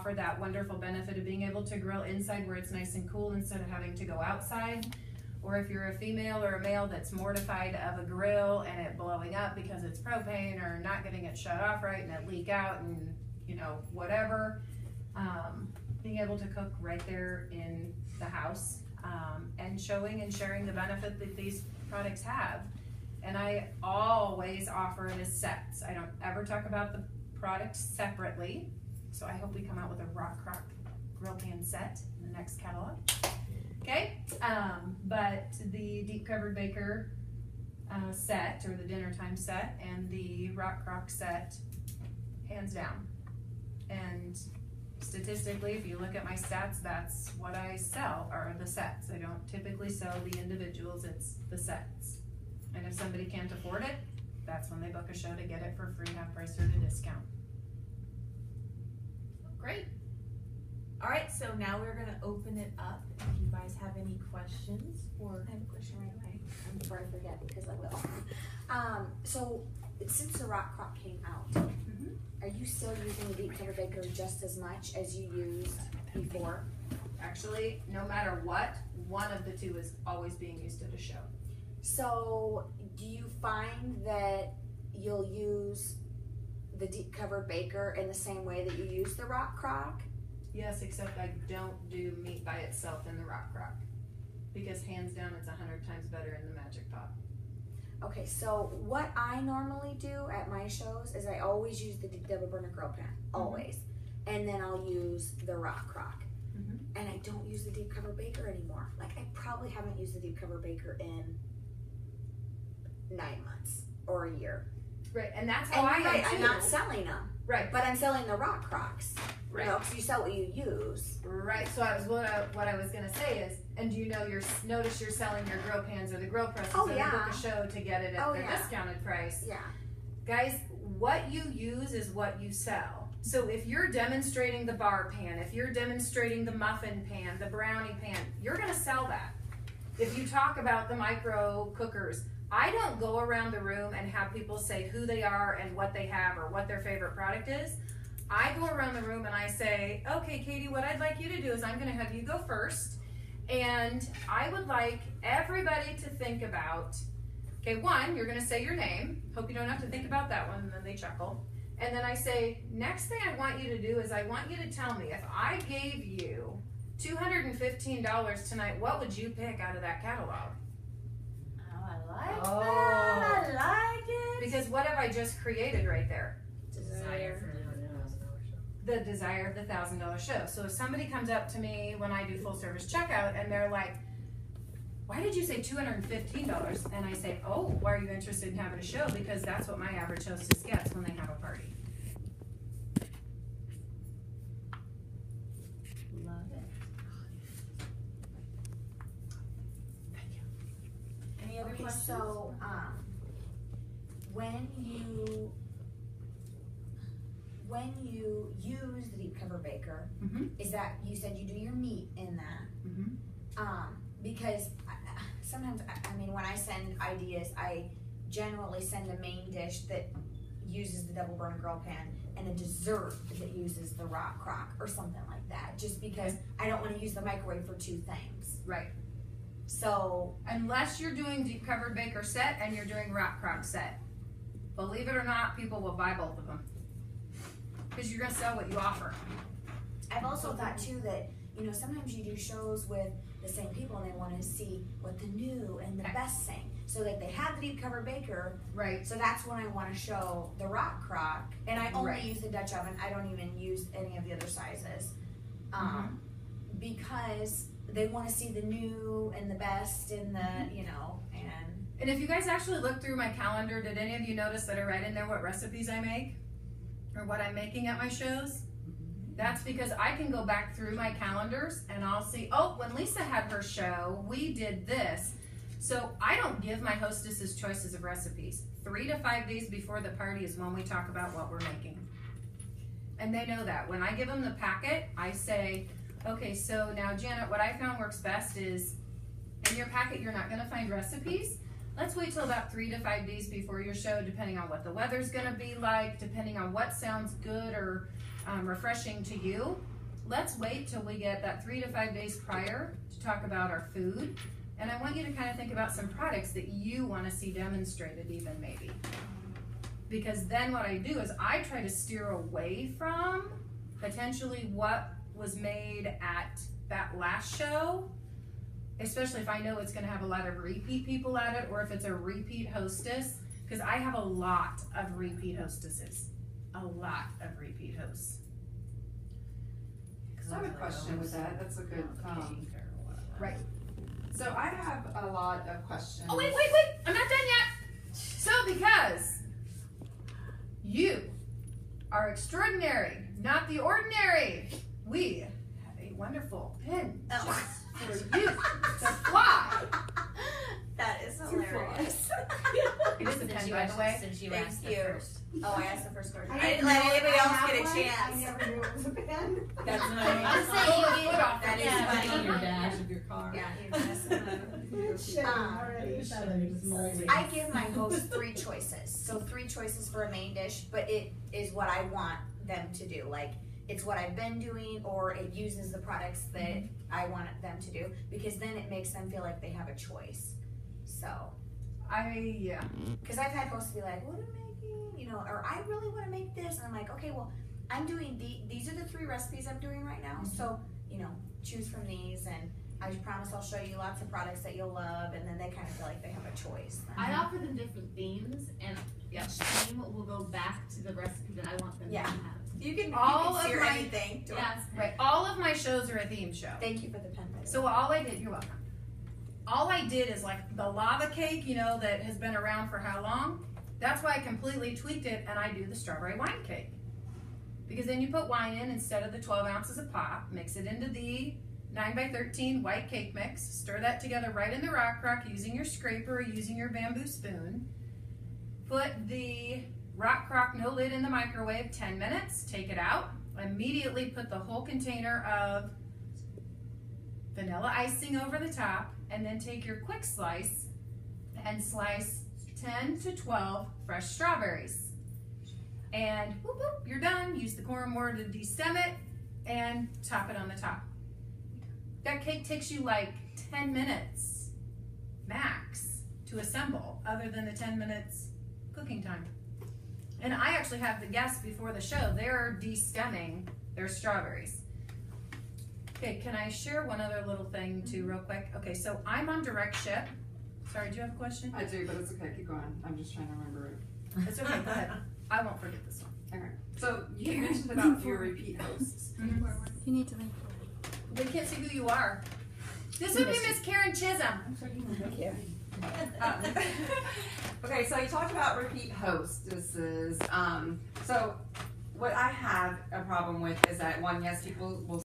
offer that wonderful benefit of being able to grill inside where it's nice and cool instead of having to go outside. Or if you're a female or a male that's mortified of a grill and it blowing up because it's propane or not getting it shut off right and it leak out and whatever, being able to cook right there in the house, and showing and sharing the benefit that these products have. And I always offer it as sets. I don't ever talk about the products separately. So I hope we come out with a Rock Crock grill pan set in the next catalog. Okay, but the deep covered baker set, or the dinner time set, and the Rock Crock set, hands down. And statistically, if you look at my stats, that's what I sell, are the sets. I don't typically sell the individuals, it's the sets. And if somebody can't afford it, that's when they book a show to get it for free, half price, or at a discount. Great. All right, so now we're gonna open it up. If you guys have any questions, or I have a question right away before I forget, because I will. So since the Rock Crock came out, are you still using the deep cover baker just as much as you used before? Actually, no matter what, one of the two is always being used at a show. So do you find that you'll use the deep covered baker in the same way that you use the Rock Crock? Yes, except I don't do meat by itself in the Rock Crock, because hands down it's 100 times better in the Magic Pot. Okay, so what I normally do at my shows is I always use the double burner grill pan, always. And then I'll use the Rock Crock. And I don't use the deep cover baker anymore. Like, I probably haven't used the deep cover baker in 9 months or a year. Right, and that's how I am too. I'm not selling them. Right. But I'm selling the Rock Crocks. Right. You know, because you sell what you use. Right, so what I was gonna say is, and do you know notice you're selling your grill pans or the grill presses, Oh, or yeah. they book a show to get it at their discounted price. Yeah. Guys, what you use is what you sell. So if you're demonstrating the bar pan, if you're demonstrating the muffin pan, the brownie pan, you're gonna sell that. If you talk about the micro cookers, I don't go around the room and have people say who they are and what they have or what their favorite product is. I go around the room and I say, okay, Katie, what I'd like you to do is I'm gonna have you go first, and I would like everybody to think about, okay, one, you're gonna say your name. Hope you don't have to think about that one, and then they chuckle. And then I say, next thing I want you to do is I want you to tell me, if I gave you $215 tonight, what would you pick out of that catalog? I like it. Because what have I just created right there? Desire for the desire of the $1,000 show. So if somebody comes up to me when I do full service checkout and they're like, why did you say $215? And I say, oh, why are you interested in having a show? Because that's what my average hostess gets when they have a party. Love it. Thank you. Any other questions? So, when you use the deep cover baker, is that, you said you do your meat in that? Because sometimes, I mean, when I send ideas, I generally send a main dish that uses the double burner grill pan and a dessert that uses the Rock Crock or something like that, just because I don't want to use the microwave for two things. Right. So, unless you're doing deep covered baker set and you're doing Rock Crock set, believe it or not, people will buy both of them, because you're gonna sell what you offer. I've also thought too that, you know, sometimes you do shows with the same people and they want to see what the new and the best thing. So that they have the deep cover baker. Right. So that's when I want to show the Rock Crock. And I only Right. use the Dutch oven. I don't even use any of the other sizes. Because they want to see the new and the best and the, you know, And if you guys actually look through my calendar, did any of you notice that I write in there what recipes I make? Or what I'm making at my shows? That's because I can go back through my calendars and I'll see, oh, when Lisa had her show, we did this. So I don't give my hostesses choices of recipes. 3 to 5 days before the party is when we talk about what we're making. And they know that. When I give them the packet, I say, okay, so now Janet, what I found works best is, in your packet you're not gonna find recipes. Let's wait till about 3 to 5 days before your show, depending on what the weather's gonna be like, depending on what sounds good or refreshing to you. let's wait till we get that 3 to 5 days prior to talk about our food. And I want you to kind of think about some products that you want to see demonstrated even maybe. Because then what I do is I try to steer away from potentially what was made at that last show, especially if I know it's gonna have a lot of repeat people at it, or if it's a repeat hostess, because I have a lot of repeat hostesses. A lot of repeat hosts. I have a question with that. That's a good, Right. So I have a lot of questions. Oh, wait, I'm not done yet. So because you are extraordinary, not the ordinary, we have a wonderful pin just for you to fly. That is hilarious. It is a pen, by the way. Since you Thank asked you. the first. Oh, I asked the first question. I didn't didn't let know anybody I else have get a one. chance. I never knew it was a pen. That's I'm nice. saying you Foot off. that is Yeah, funny. on your dash of your car. Yeah, you're messing up. Shit, already. It's moldy. I give my hosts 3 choices. So 3 choices for a main dish, but it is what I want them to do. Like, it's what I've been doing, or it uses the products that I want them to do, because then it makes them feel like they have a choice. So, Yeah. because I've had hosts be like, what am I making? You know, or I really want to make this. And I'm like, okay, well, I'm doing these are the 3 recipes I'm doing right now. So, you know, choose from these, and I promise I'll show you lots of products that you'll love, and then they kind of feel like they have a choice. I offer them different themes, and each theme will go back to the recipe that I want them Yeah. to have. You can All of steer my- anything. To Yes. Right. All of my shows are a theme show. Thank you for the pen. by the way. So all I did, you're welcome. All I did is like the lava cake, you know, that has been around for how long? That's why I completely tweaked it, and I do the strawberry wine cake. Because then you put wine in instead of the 12 ounces of pop, mix it into the 9x13 white cake mix, stir that together right in the rock using your scraper or using your bamboo spoon. Put the rock crock no lid in the microwave 10 minutes, take it out, immediately put the whole container of vanilla icing over the top, and then take your quick slice and slice 10 to 12 fresh strawberries. And whoop, whoop, you're done. Use the corn mortar to destem it and top it on the top. That cake takes you like 10 minutes max to assemble, other than the 10 minutes cooking time. And I actually have the guests before the show, they're destemming their strawberries. Okay, can I share one other little thing too real quick? Okay, so I'm on direct ship. Sorry, do you have a question? I do, but it's okay, keep going. I'm just trying to remember it. It's okay, go ahead. I won't forget this one. Okay. So you mentioned about your repeat hosts. You need to lean They can't see who you are. This would be Miss Karen Chisholm. Thank you. Okay, so you talked about repeat hostesses. So what I have a problem with is that, one, yes, people will